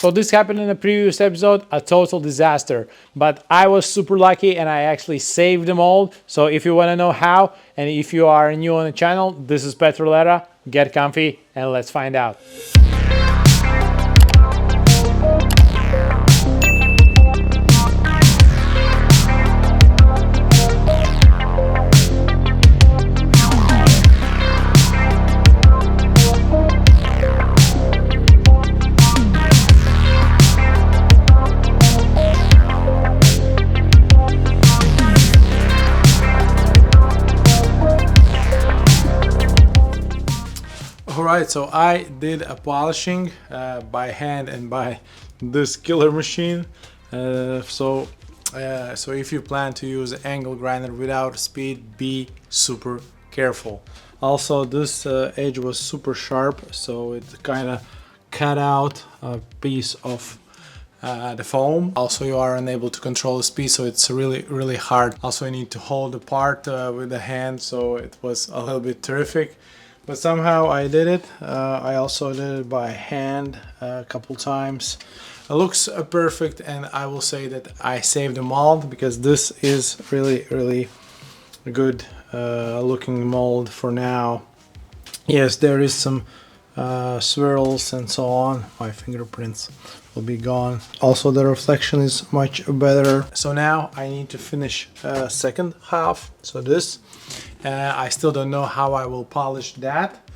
So this happened in a previous episode, a total disaster, but I was super lucky and I actually saved the mold. So if you want to know how, and if you are new on the channel, this is Petrolera. Get comfy and let's find out. Alright, so I did a polishing by hand and by this killer machine. So if you plan to use an angle grinder without speed, be super careful. Also, this edge was super sharp, so it kind of cut out a piece of the foam. Also, you are unable to control the speed, so it's really hard. Also, you need to hold the part with the hand, so it was a little bit terrific. But somehow I did it. I also did it by hand a couple times. It looks perfect, and I will say that I saved the mold because this is really good looking mold for now. Yes, there is some swirls and so on. My fingerprints will be gone. Also, the reflection is much better. So now I need to finish second half. So this. I still don't know how I will polish that.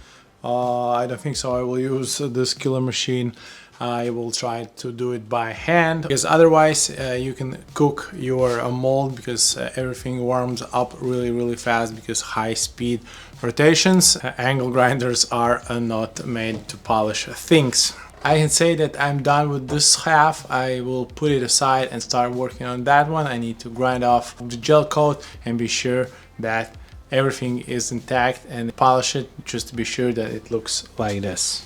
I don't think so. I will use this killer machine. I will try to do it by hand, because otherwise you can cook your mold, because everything warms up really fast because high speed rotations. Angle grinders are not made to polish things. I can say that I'm done with this half. I will put it aside and start working on that one. I need to grind off the gel coat and be sure that everything is intact and polish it just to be sure that it looks like this.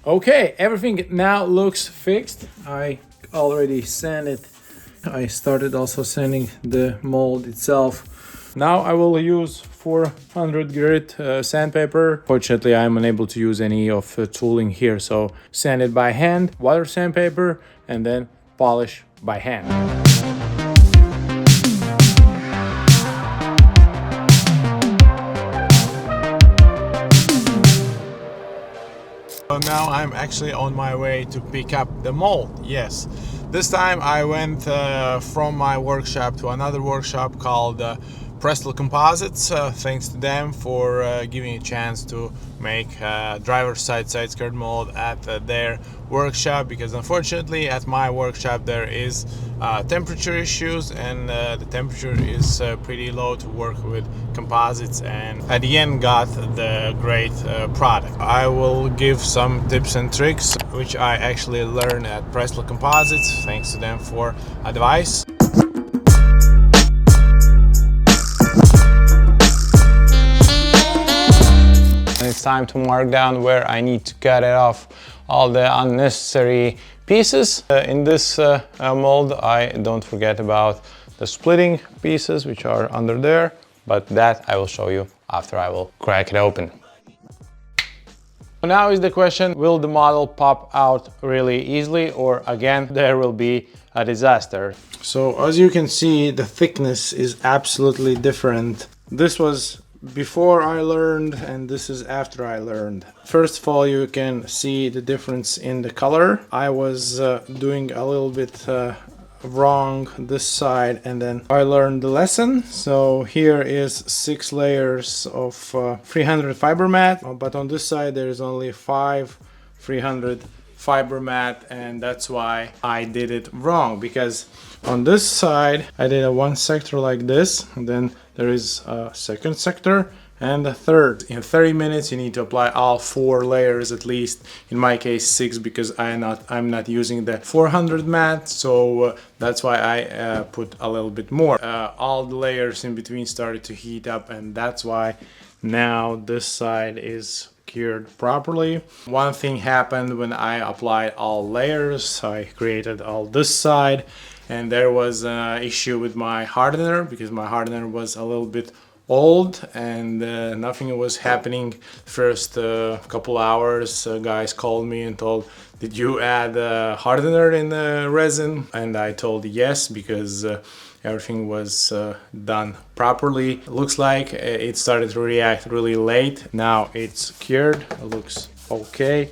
Okay, everything now looks fixed. I already sanded. I started also sanding the mold itself. Now I will use 400 grit sandpaper. Fortunately, I'm unable to use any of tooling here, so sand it by hand, water sandpaper, and then polish by hand. So now I'm actually on my way to pick up the mold. Yes, this time I went from my workshop to another workshop called Prestel Composites. Thanks to them for giving a chance to make driver's side skirt mold at their workshop, because unfortunately at my workshop there is temperature issues, and the temperature is pretty low to work with composites, and at the end got the great product. I will give some tips and tricks which I actually learned at Prestel Composites. Thanks to them for advice. It's time to mark down where I need to cut it off all the unnecessary pieces. In this mold, I don't forget about the splitting pieces which are under there, but that I will show you after I will crack it open. Now is the question, will the model pop out really easily, or again there will be a disaster? So as you can see, the thickness is absolutely different. This was before I learned, and this is after I learned. First of all, you can see the difference in the color. I was doing a little bit wrong this side, and then I learned the lesson. So here is 6 layers of 300 fiber mat, but on this side there is only 5 300 fiber mat, and that's why I did it wrong, because on this side I did a one sector like this, and then there is a second sector, And the third, in 30 minutes you need to apply all 4 layers at least. In my case 6, because I'm not using the 400 mat, so that's why I put a little bit more. All the layers in between started to heat up, and that's why now this side is cured properly. One thing happened when I applied all layers. I created all this side, and there was an issue with my hardener, because my hardener was a little bit old and nothing was happening. First couple hours, guys called me and told, did you add hardener in the resin? And I told yes, because everything was done properly. Looks like it started to react really late. Now it's cured, it looks okay.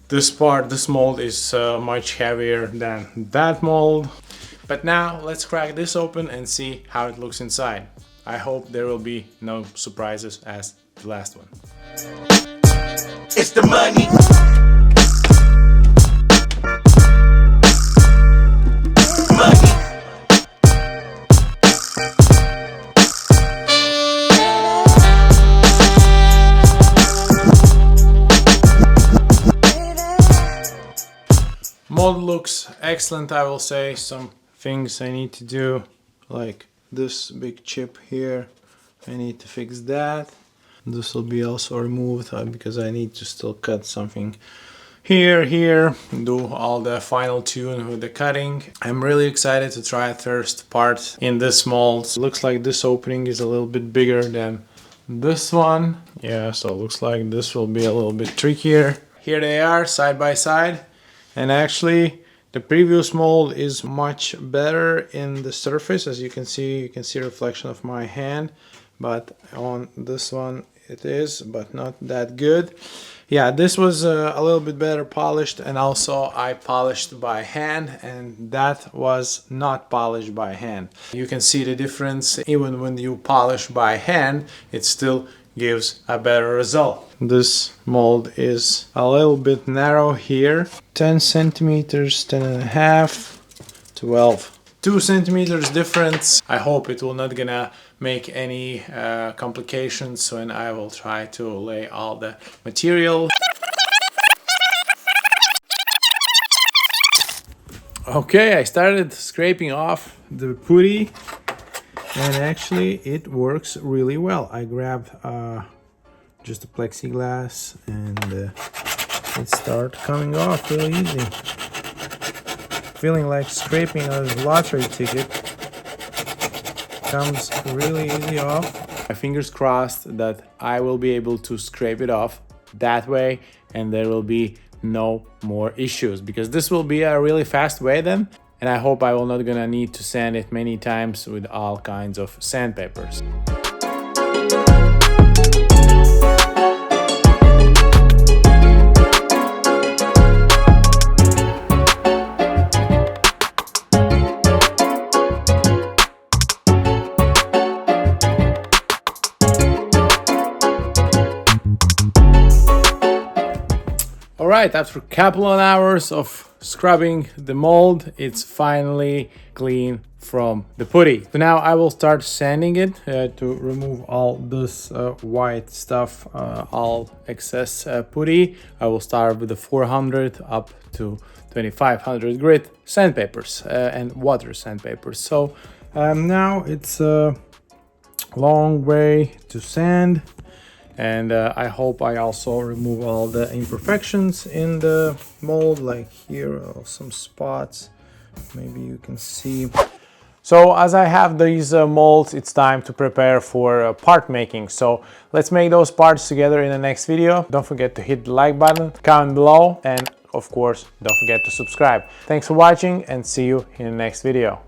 This mold is much heavier than that mold. But now let's crack this open and see how it looks inside. I hope there will be no surprises as the last one. It's the money. Mold looks excellent, I will say. Some things I need to do, like this big chip here, I need to fix that. This will be also removed because I need to still cut something here, do all the final tune with the cutting. I'm really excited to try the first part in this mold. Looks like this opening is a little bit bigger than this one. Yeah, so it looks like this will be a little bit trickier. Here they are side by side, and actually the previous mold is much better in the surface. As you can see a reflection of my hand, but on this one it is, but not that good. Yeah, this was a little bit better polished, and also I polished by hand, and that was not polished by hand. You can see the difference. Even when you polish by hand, it still gives a better result. This mold is a little bit narrow here, 10 centimeters, 10 and a half, 12. 2 centimeters difference. I hope it will not gonna make any complications when I will try to lay all the material. Okay, I started scraping off the putty, and actually it works really well. I grabbed just a plexiglass, and it started coming off really easy. Feeling like scraping a lottery ticket. Comes really easy off. My fingers crossed that I will be able to scrape it off that way, and there will be no more issues, because this will be a really fast way then, and I hope I will not gonna need to sand it many times with all kinds of sandpapers. Alright, after a couple of hours of scrubbing the mold, it's finally clean from the putty. So now I will start sanding it to remove all this white stuff, all excess putty. I will start with the 400 up to 2500 grit sandpapers and water sandpapers. So now it's a long way to sand. And I hope I also remove all the imperfections in the mold, like here are some spots, maybe you can see. So as I have these molds, it's time to prepare for part making. So let's make those parts together in the next video. Don't forget to hit the like button, comment below, and of course don't forget to subscribe. Thanks for watching, and see you in the next video.